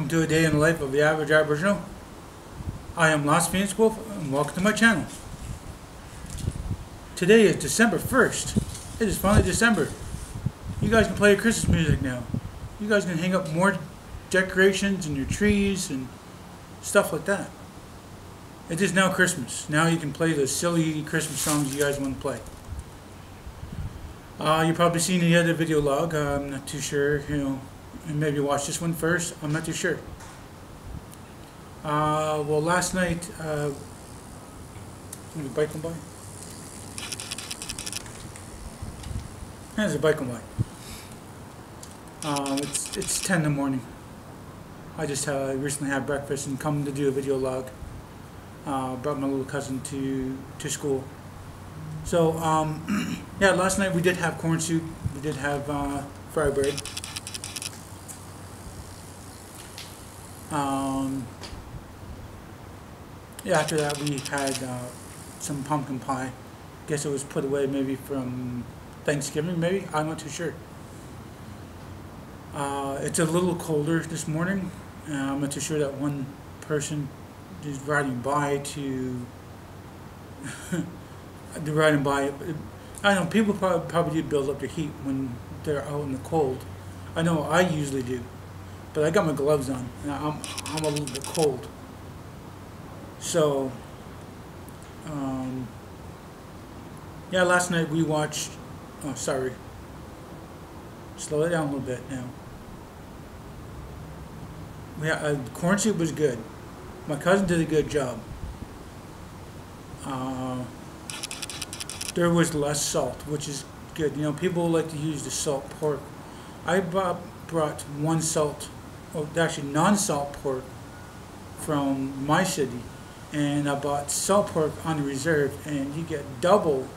Welcome to a day in the life of the average Aboriginal. I am LostPhoenixWolf and welcome to my channel. Today is December 1st. It is finally December. You guys can play your Christmas music now. You guys can hang up more decorations in your trees and stuff like that. It is now Christmas. Now you can play the silly Christmas songs you guys want to play. You've probably seen the other video log. I'm not too sure, and maybe watch this one first. I'm not too sure. Well, last night, the bike went by. There's a bike went by. It's 10 in the morning. I just recently had breakfast and come to do a video log. Brought my little cousin to school. So yeah, last night we did have corn soup. We did have fried bread. Yeah, after that we had some pumpkin pie. Guess it was put away maybe from Thanksgiving, maybe? I'm not too sure. It's a little colder this morning. I'm not too sure that one person is riding by to I know people probably do build up their heat when they're out in the cold. I know I usually do, but I got my gloves on and I'm a little bit cold. So yeah, last night we watched, oh sorry, slow it down a little bit now. Corn soup was good. My cousin did a good job. There was less salt, which is good. People like to use the salt pork. I brought one salt, actually non-salt pork from my city, and I bought salt pork on the reserve, and you get double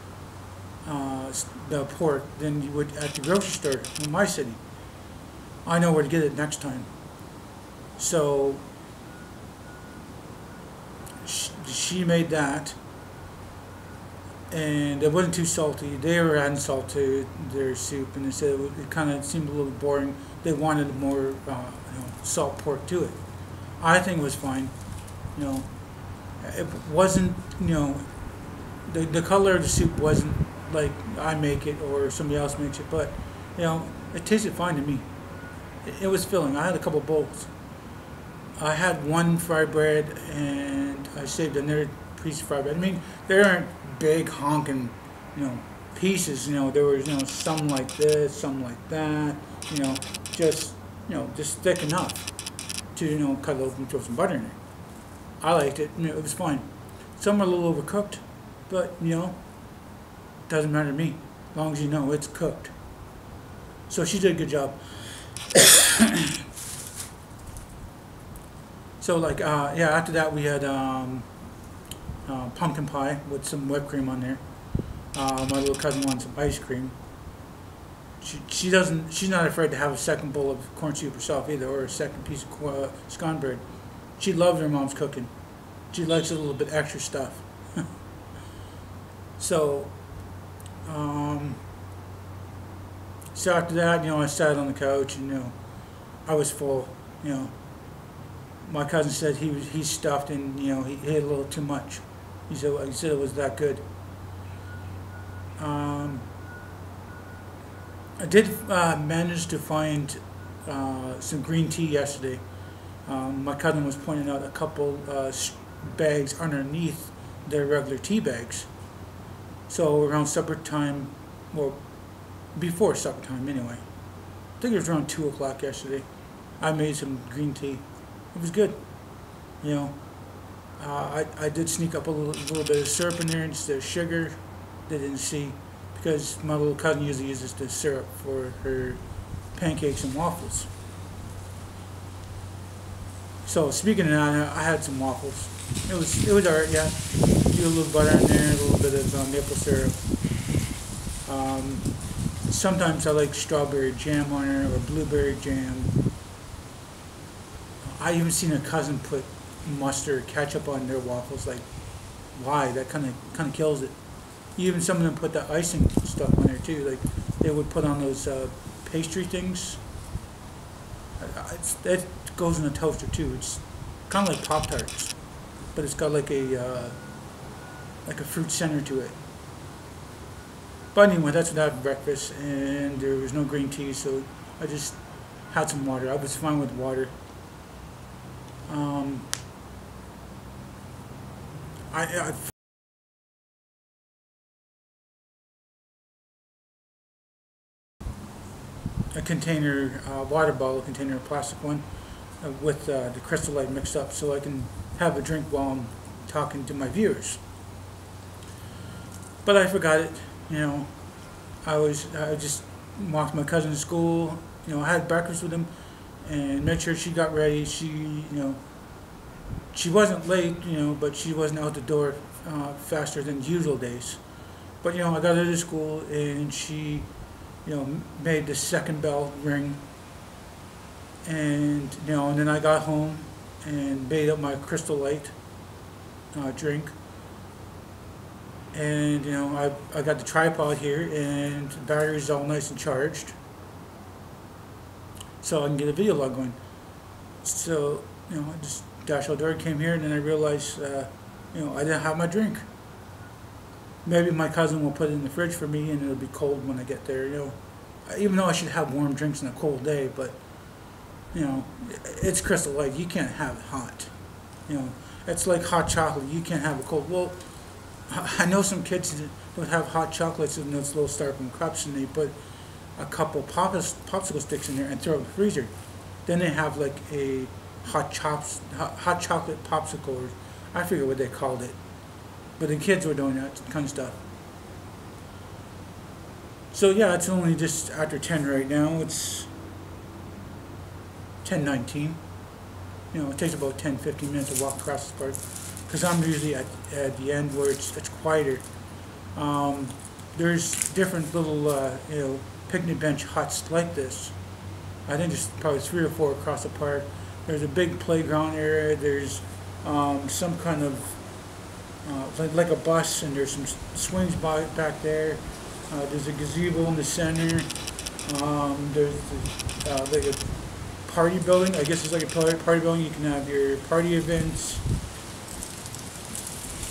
the pork than you would at the grocery store in my city. I know where to get it next time. So she made that, and it wasn't too salty. They were adding salt to their soup, and they said it kind of seemed a little boring. They wanted more salt pork to it. I think it was fine. It wasn't, the color of the soup wasn't like I make it or somebody else makes it, but it tasted fine to me. It was filling. I had a couple bowls. I had one fried bread, and I saved another piece of fried bread. I mean, there aren't big honking, pieces. There was, some like this, some like that. Just thick enough to, cut it open and throw some butter in it. I liked it. It was fine. Some are a little overcooked, but doesn't matter to me, as long as it's cooked. So she did a good job. So yeah, after that we had pumpkin pie with some whipped cream on there. My little cousin wanted some ice cream. She's not afraid to have a second bowl of corn soup herself either, or a second piece of scone bread. She loves her mom's cooking. She likes a little bit extra stuff. So so after that, I sat on the couch and I was full. My cousin said he's stuffed, and he ate a little too much. He said it was that good. I did manage to find some green tea yesterday. My cousin was pointing out a couple bags underneath their regular tea bags. So around supper time, well, before supper time anyway. I think it was around 2 o'clock yesterday. I made some green tea. It was good. I did sneak up a little bit of syrup in there instead of sugar. They didn't see, because my little cousin usually uses the syrup for her pancakes and waffles. So speaking of that, I had some waffles. It was alright, yeah. Do a little butter in there, a little bit of maple syrup. Sometimes I like strawberry jam on it, or blueberry jam. I even seen a cousin put mustard, ketchup on their waffles. Like, why? That kind of kills it. Even some of them put the icing stuff on there too. Like, they would put on those pastry things. It's goes in a toaster too. It's kind of like Pop-Tarts, but it's got like a fruit center to it. But anyway, that's what I had for breakfast, and there was no green tea, so I just had some water. I was fine with water. I a container, water bottle container, a plastic one, with the Crystal Light mixed up, so I can have a drink while I'm talking to my viewers. But I forgot it. You know, I just walked my cousin to school. You know, I had breakfast with him and made sure she got ready. She wasn't late, you know, but she wasn't out the door faster than usual days. But, you know, I got her to school, and she, you know, made the second bell ring. And, you know, and then I got home and made up my Crystal Light drink. And, you know, I got the tripod here, and the battery's all nice and charged, so I can get a video log going. So, you know, I just dashed out the door, came here, and then I realized, you know, I didn't have my drink. Maybe my cousin will put it in the fridge for me, and it'll be cold when I get there. You know, even though I should have warm drinks on a cold day, but you know, it's Crystal Light. You can't have it hot. You know, it's like hot chocolate. You can't have it cold. Well, I know some kids that would have hot chocolates in those little styrofoam cups, and they put a couple popsicle sticks in there and throw it in the freezer. Then they have like a hot chocolate popsicle, or I forget what they called it. But the kids were doing that kind of stuff. So yeah, it's only just after 10 right now. It's 10:19. You know, it takes about 10-15 minutes to walk across this park, because I'm usually at the end where it's quieter. There's different little you know, picnic bench huts like this. I think there's probably 3 or 4 across the park. There's a big playground area. There's some kind of like a bus, and there's some swings back there. There's a gazebo in the center. There's like a party building. I guess it's like a party building. You can have your party events.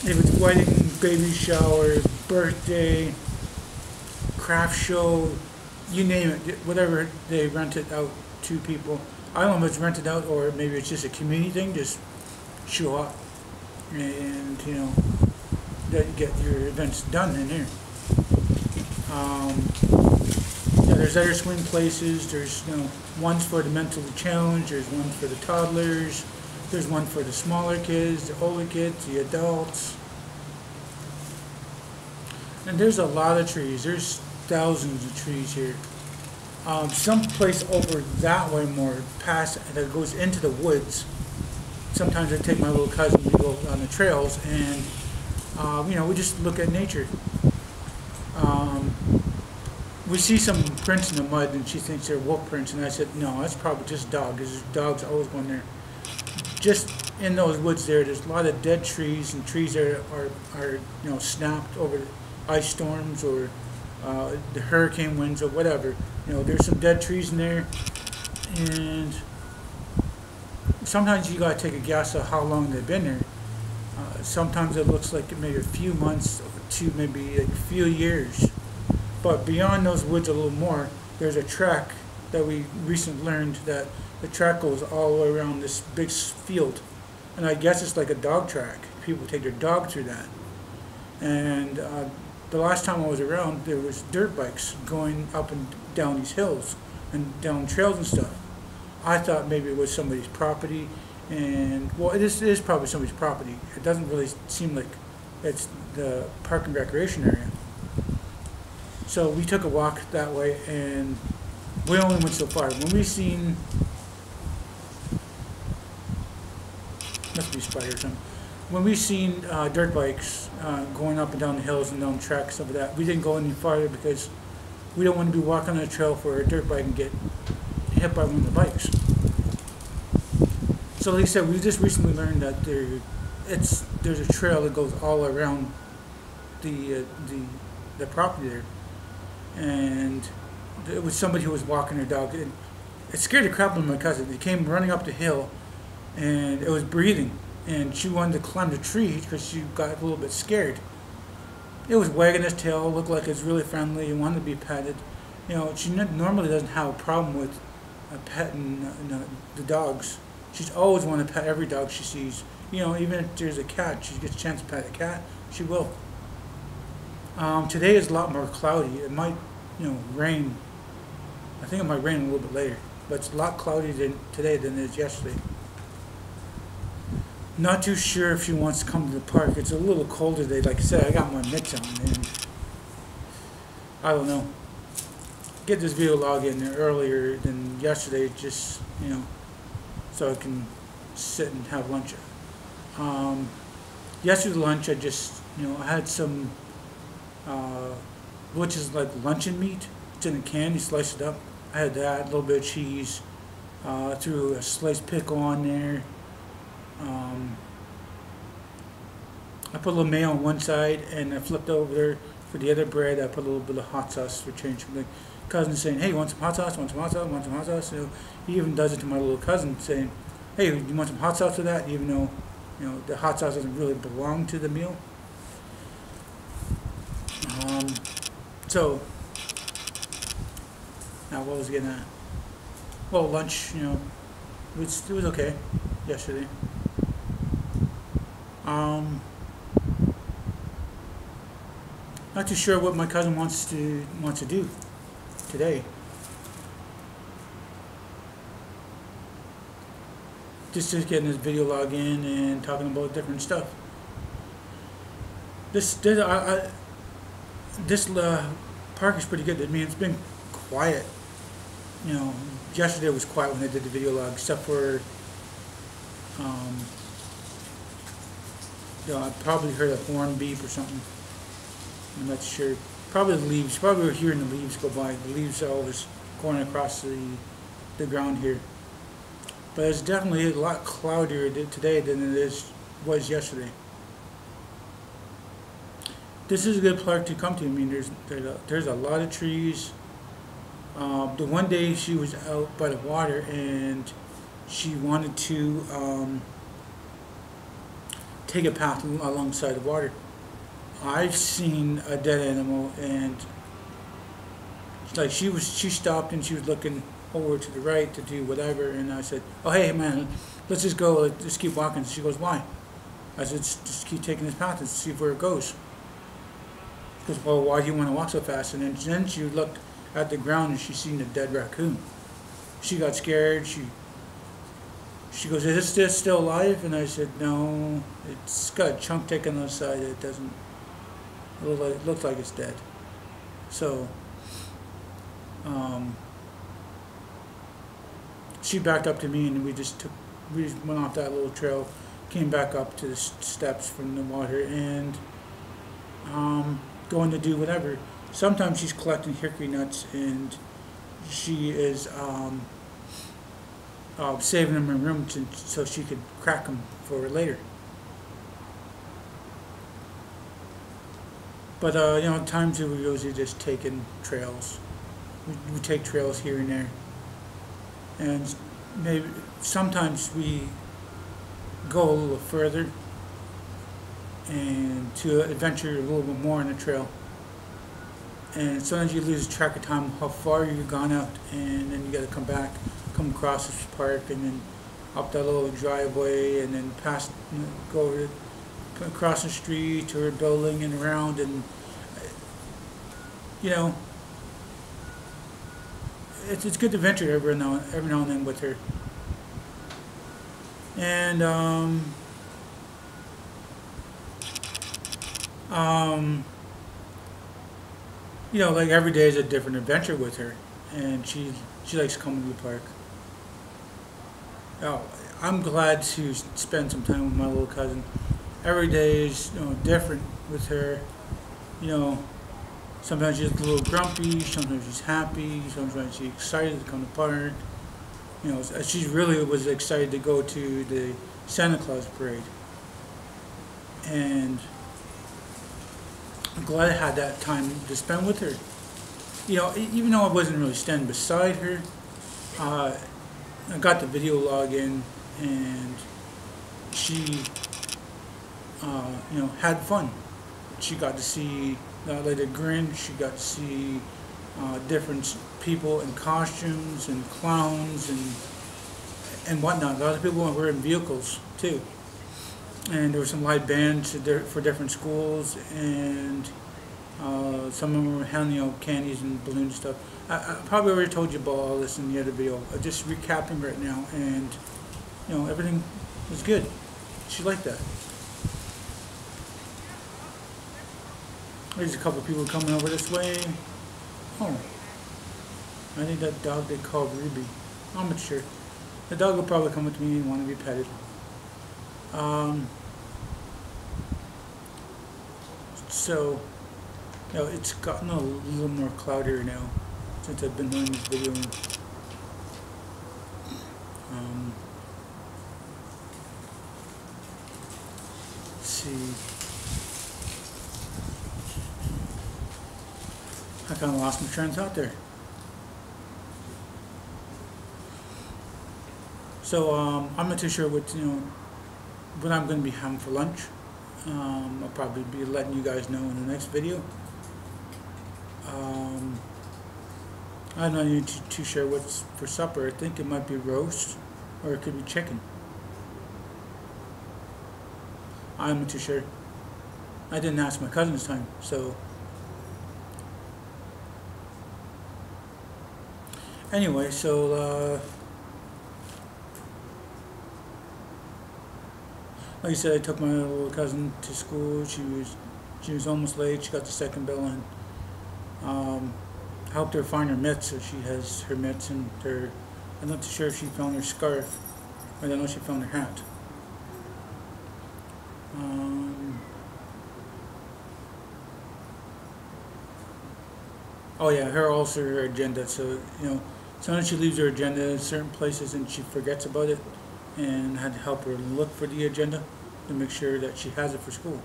If it's wedding, baby shower, birthday, craft show, you name it, whatever they rent it out to people. I don't know if it's rented out or maybe it's just a community thing. Just show up and, you know, get your events done in here. Yeah, there's other swing places. There's, you know, ones for the mentally challenged. There's one for the toddlers. There's one for the smaller kids, the older kids, the adults. And there's a lot of trees. There's thousands of trees here. Some place over that way more, past, that goes into the woods. Sometimes I take my little cousin, we go on the trails, and you know, we just look at nature. We see some prints in the mud, and she thinks they're wolf prints, and I said, no, that's probably just dog, because dogs always go in there. Just in those woods there's a lot of dead trees, and trees that are you know, snapped over ice storms or the hurricane winds or whatever. You know, there's some dead trees in there, and sometimes you gotta take a guess at how long they've been there. Sometimes it looks like maybe a few months to maybe like a few years. But beyond those woods a little more, there's a track that we recently learned that the track goes all the way around this big field. And I guess it's like a dog track. People take their dog through that. And the last time I was around, there was dirt bikes going up and down these hills and down trails and stuff. I thought maybe it was somebody's property, and well, it is probably somebody's property. It doesn't really seem like it's the park and recreation area. So we took a walk that way, and we only went so far. When we seen, must be a spider or something. When we seen dirt bikes going up and down the hills and down tracks, stuff like that, we didn't go any farther because we don't want to be walking on a trail for a dirt bike and get hit by one of the bikes. So like I said, we just recently learned that there's a trail that goes all around the property there, and it was somebody who was walking their dog. it scared the crap out of my cousin. It came running up the hill, and it was breathing, and she wanted to climb the tree because she got a little bit scared. It was wagging its tail, looked like it was really friendly, and wanted to be petted. You know, she normally doesn't have a problem with petting the dogs. She's always wanted to pet every dog she sees. You know, even if there's a cat, she gets a chance to pet a cat, she will. Today is a lot more cloudy. It might, rain. I think it might rain a little bit later, but it's a lot cloudier today than it is yesterday. Not too sure if she wants to come to the park. It's a little colder today. Like I said, I got my mitts on, and I don't know. Get this video log in there earlier than yesterday, just so I can sit and have lunch. Yesterday lunch, I just I had some which is like luncheon meat. It's in a can. You slice it up. I had that, a little bit of cheese. Threw a sliced pickle on there. I put a little mayo on one side, and I flipped over there for the other bread. I put a little bit of hot sauce for change. My cousin saying, "Hey, you want some hot sauce? Want some hot sauce? Want some hot sauce?" So he even does it to my little cousin, saying, "Hey, you want some hot sauce with that?" Even though the hot sauce doesn't really belong to the meal. So now what was I getting at? Well, lunch, it was okay yesterday. Not too sure what my cousin wants to do today. Just getting this video log in and talking about different stuff. This park is pretty good. I mean, it's been quiet. Yesterday was quiet when I did the video log, except for I probably heard a horn beep or something. I'm not sure. Probably the leaves. Probably we're hearing the leaves go by. The leaves are always going across the ground here. But it's definitely a lot cloudier today than it was yesterday. This is a good park to come to. I mean, there's a lot of trees. The one day she was out by the water and she wanted to take a path alongside the water. I've seen a dead animal, and like she stopped and she was looking over to the right to do whatever, and I said, "Oh, hey man, let's just go, let's keep walking." She goes, "Why?" I said, "Just keep taking this path and see where it goes." She goes, "Well, why do you want to walk so fast?" And then she looked at the ground and she seen a dead raccoon. She got scared. She goes, "Is this still alive?" And I said, "No, it's got a chunk taken on the side. It doesn't. It looks like it's dead." So she backed up to me, and we just went off that little trail, came back up to the steps from the water, and going to do whatever. Sometimes she's collecting hickory nuts, and she is saving them in her room so she could crack them for later. But times we usually just taking trails. We take trails here and there, and maybe sometimes we go a little further and to adventure a little bit more on the trail. And sometimes you lose track of time how far you've gone out, and then you got to come across this park, and then up that little driveway, and then past, go over, across the street to her building and around, and it's good to venture every now and then with her. And like every day is a different adventure with her, and she likes coming to the park. Oh, I'm glad to spend some time with my little cousin. Every day is different with her. Sometimes she's a little grumpy, sometimes she's happy, sometimes she's excited to come to the park. She really was excited to go to the Santa Claus parade. And I'm glad I had that time to spend with her. Even though I wasn't really standing beside her, I got the video log in, and she, had fun. She got to see like the Grinch. She got to see different people in costumes and clowns and whatnot. A lot of people were in vehicles too, and there were some live bands for different schools, and some of them were handing out candies and balloons and stuff. I probably already told you about all this in the other video. I'm just recapping right now, and everything was good. She liked that. There's a couple of people coming over this way. Oh, I think that dog they call Ruby. I'm not sure. The dog will probably come with me and want to be petted. So, it's gotten a little more cloudier now since I've been doing this video. Let's see. I kind of lost my train of thought there. So I'm not too sure what I'm going to be having for lunch. I'll probably be letting you guys know in the next video. I'm not even too sure what's for supper. I think it might be roast, or it could be chicken. I'm not too sure. I didn't ask my cousin this time, so. Anyway, so like I said, I took my little cousin to school. She was almost late. She got the second bell, and I helped her find her mitts. So she has her mitts and her. I'm not too sure if she found her scarf. I don't know if she found her hat. Oh yeah, her agenda. So sometimes she leaves her agenda in certain places and she forgets about it, and had to help her look for the agenda to make sure that she has it for school.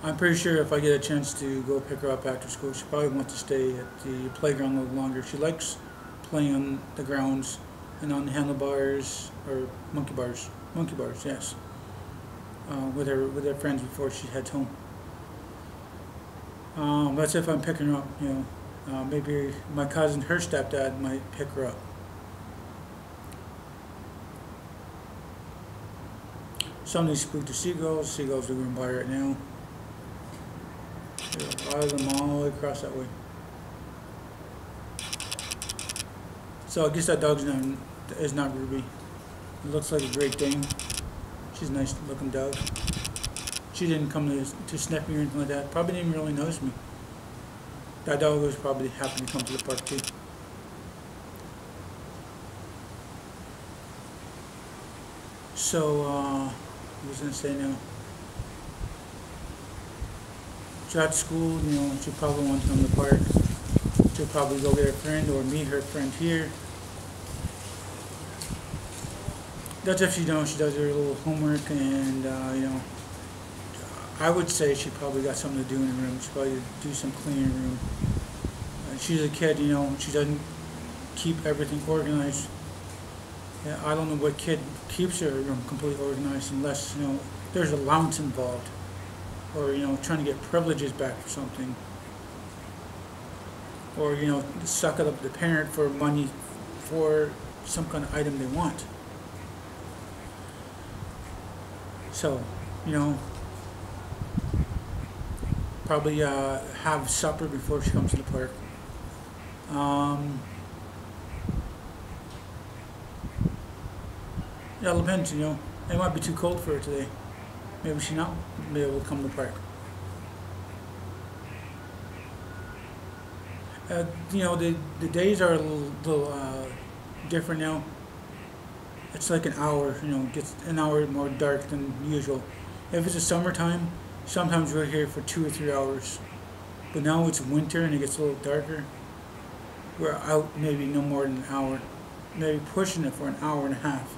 I'm pretty sure if I get a chance to go pick her up after school, she probably wants to stay at the playground a little longer. She likes playing on the grounds and on the handlebars, or monkey bars, yes, with her friends before she heads home. That's if I'm picking her up. Maybe my cousin, her stepdad, might pick her up. Somebody spooked the seagulls. Seagulls are going by right now. There are a lot of them all the way across that way. So I guess that dog is not Ruby. It looks like a Great Dane. She's a nice looking dog. She didn't come to sniff me or anything like that. Probably didn't really notice me. That dog was probably happy to come to the park too. So, what was I going to say now? She's at school, she'll probably want to come to the park. She'll probably go get her friend or meet her friend here. That's if she does her little homework, and I would say she probably got something to do in her room. She probably do some cleaning her room. She's a kid, she doesn't keep everything organized. Yeah, I don't know what kid keeps her room completely organized unless there's allowance involved, or trying to get privileges back for something, or suck it up to the parent for money for some kind of item they want. So, probably have supper before she comes to the park. Yeah, it depends, it might be too cold for her today. Maybe she not be able to come to the park. The days are a little different now. It's like an hour, gets an hour more dark than usual. If it's a summertime, sometimes we're here for 2 or 3 hours. But now it's winter and it gets a little darker. We're out maybe no more than an hour. Maybe pushing it for an hour and a half.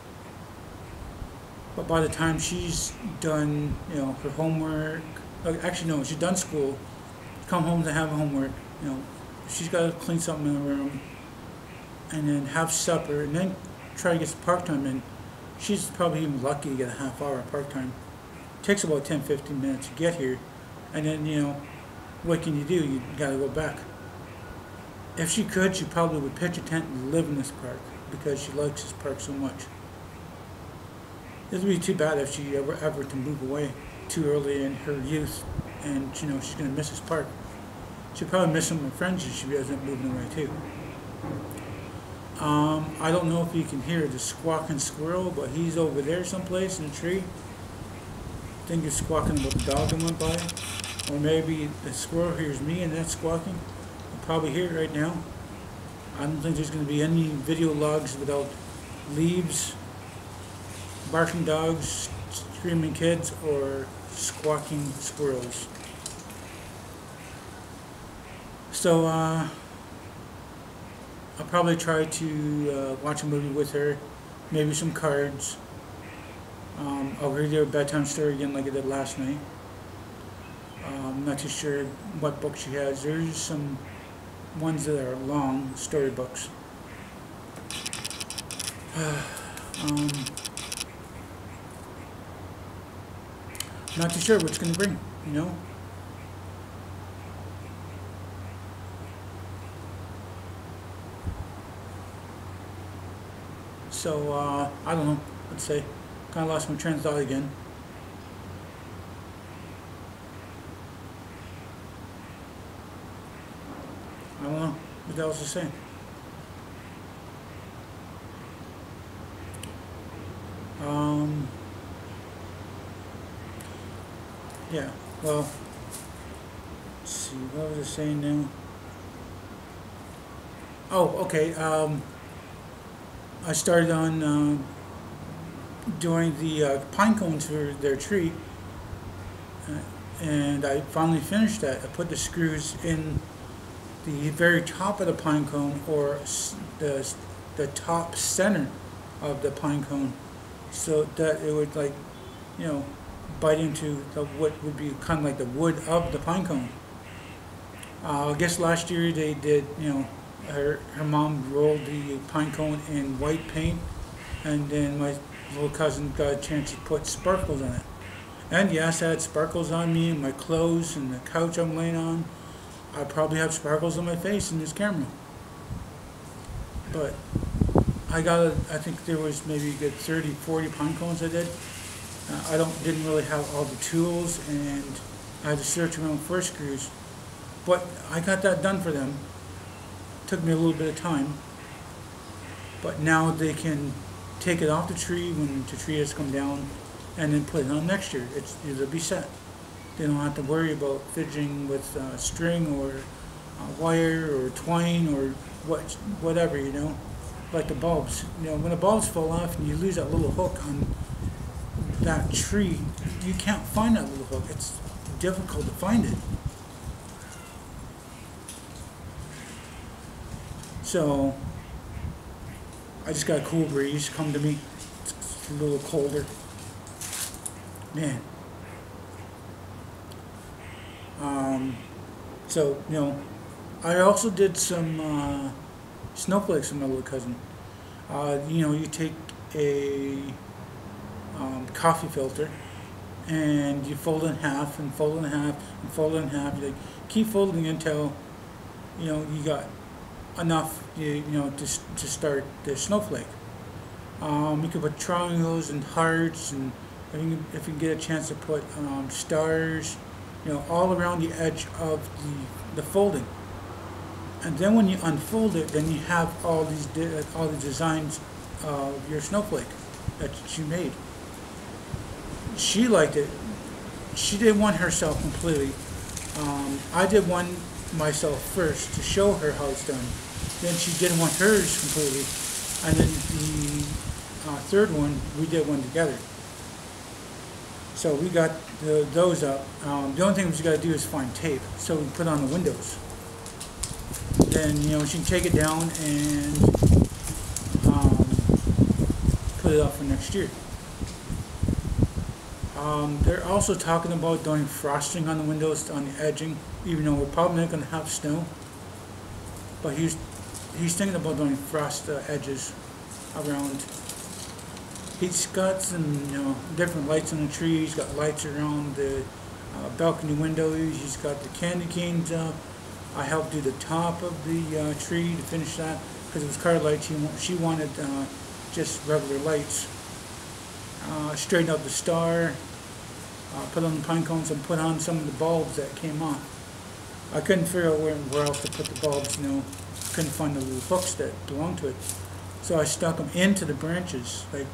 But by the time she's done, her homework, actually no, she's done school, come home to have homework, you know, she's got to clean something in the room, and then have supper, and then try to get some park time in. She's probably even lucky to get a half hour of park time. Takes about 10-15 minutes to get here, and then, you know, what can you do? You gotta go back. If she could, she probably would pitch a tent and live in this park because she likes this park so much. It would be too bad if she ever to move away too early in her youth, and you know she's gonna miss this park. She'll probably miss some of her friends if she ends up moving away too. I don't know if you can hear the squawking squirrel, but he's over there someplace in a tree. I think he's squawking about the dog that went by. Or maybe the squirrel hears me and that's squawking. You'll probably hear it right now. I don't think there's going to be any video logs without leaves, barking dogs, screaming kids, or squawking squirrels. So I'll probably try to watch a movie with her, maybe some cards. I'll read her a bedtime story again like I did last night. I'm not too sure what book she has. There's some ones that are long storybooks. Not too sure what it's going to bring, you know. So, I don't know, let's say. Kind of lost my train of thought again. I don't know what else to say. Yeah, well, let's see, what was I saying now? Oh, okay, I started on doing the pine cones for their tree, and I finally finished that. I put the screws in the very top of the pine cone, or the top center of the pine cone, so that it would, like, you know, bite into what would be kind of like the wood of the pine cone. I guess last year they did, you know, her mom rolled the pine cone in white paint, and then my little cousin got a chance to put sparkles on it. And yes, I had sparkles on me and my clothes and the couch I'm laying on. I probably have sparkles on my face in this camera. But I think there was maybe a good 30-40 pine cones I did. I didn't really have all the tools, and I had to search around for screws. But I got that done for them. Took me a little bit of time. But now they can take it off the tree when the tree has come down, and then put it on next year. It'll be set. They don't have to worry about fidgeting with string or wire or twine or whatever, you know, like the bulbs. You know, when the bulbs fall off and you lose that little hook on that tree, you can't find that little hook. It's difficult to find it. So I just got a cool breeze come to me. It's a little colder. Man. So, you know, I also did some snowflakes with my little cousin. You know, you take a coffee filter and you fold it in half and fold it in half and fold it in half. You keep folding until, you know, you got enough, you know, to start the snowflake. You can put triangles and hearts, and if you can get a chance to put stars, you know, all around the edge of the folding. And then when you unfold it, then you have all the designs of your snowflake that she made. She liked it. She did one herself completely. I did one myself first to show her how it's done. Then she did one hers completely, and then the third one we did one together. So we got those up. The only thing we got to do is find tape, so we put on the windows. Then, you know, she can take it down and put it up for next year. They're also talking about doing frosting on the windows, on the edging, even though we're probably not going to have snow. But he's thinking about doing frost edges around. He's got some, different lights on the tree. He's got lights around the balcony windows. He's got the candy canes up. I helped do the top of the tree to finish that because it was colored lights. She wanted just regular lights. Straighten out the star. Put on the pine cones and put on some of the bulbs that came off. I couldn't figure out where else to put the bulbs. Couldn't find the little hooks that belonged to it. So I stuck them into the branches, like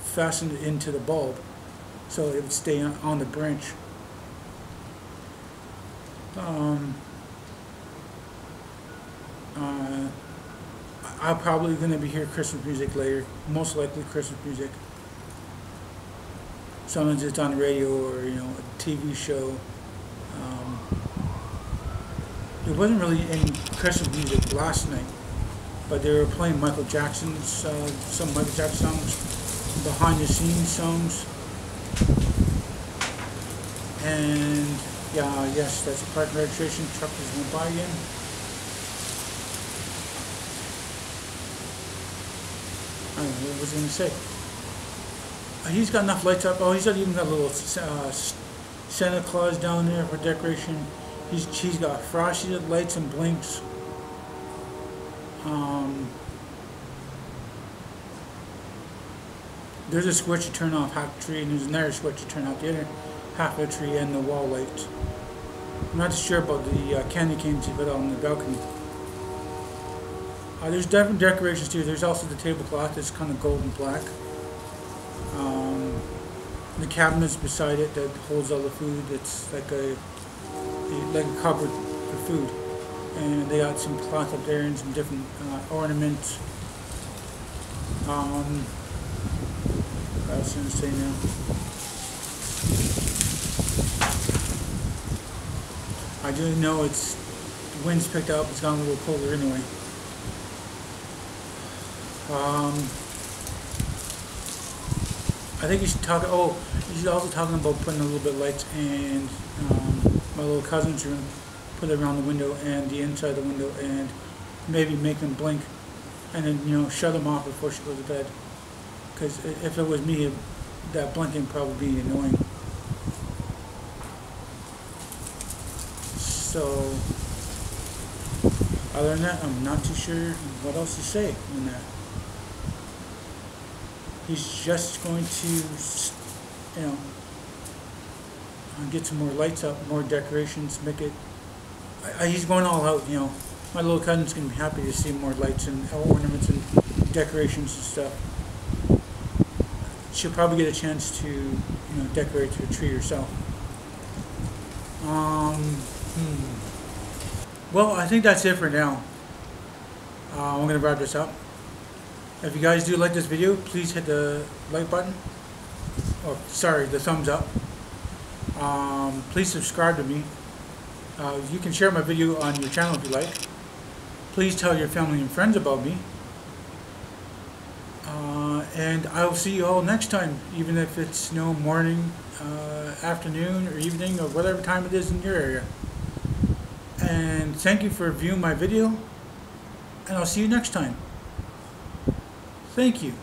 fastened it into the bulb, so it would stay on the branch. I'm probably going to be hearing Christmas music later, most likely Christmas music. Sometimes it's on the radio or a TV show. There wasn't really any Christmas music last night, but they were playing Michael Jackson's, some Michael Jackson songs, behind the scenes songs. And yes, that's a park registration. Truck is going by again. I don't know what was I going to say. He's got enough lights up. Oh, he's even got a little Santa Claus down there for decoration. She's got frosted lights and blinks. There's a switch to turn off half the tree, and there's another switch to turn off the other half of the tree and the wall lights. I'm not sure about the candy canes you put on the balcony. There's different decorations too. There's also the tablecloth that's kind of gold and black. The cabinets beside it that holds all the food. It's like a cupboard for food, and they got some cloth up there and some different ornaments. What else am I going to say now? I do know the wind's picked up. It's gotten a little colder anyway. I think you should talk. Oh, you should also talking about putting a little bit of lights in my little cousin's room. Put it around the window and the inside of the window, and maybe make them blink, and then shut them off before she goes to bed. Because if it was me, that blinking probably be annoying. So, other than that, I'm not too sure what else to say on that. He's just going to, get some more lights up, more decorations, make it. He's going all out, My little cousin's going to be happy to see more lights and ornaments and decorations and stuff. She'll probably get a chance to, decorate her tree herself. Well, I think that's it for now. I'm going to wrap this up. If you guys do like this video, please hit the like button. Oh, sorry, the thumbs up. Please subscribe to me. You can share my video on your channel if you like. Please tell your family and friends about me. And I will see you all next time, even if it's morning, afternoon, or evening, or whatever time it is in your area. And thank you for viewing my video, and I'll see you next time. Thank you.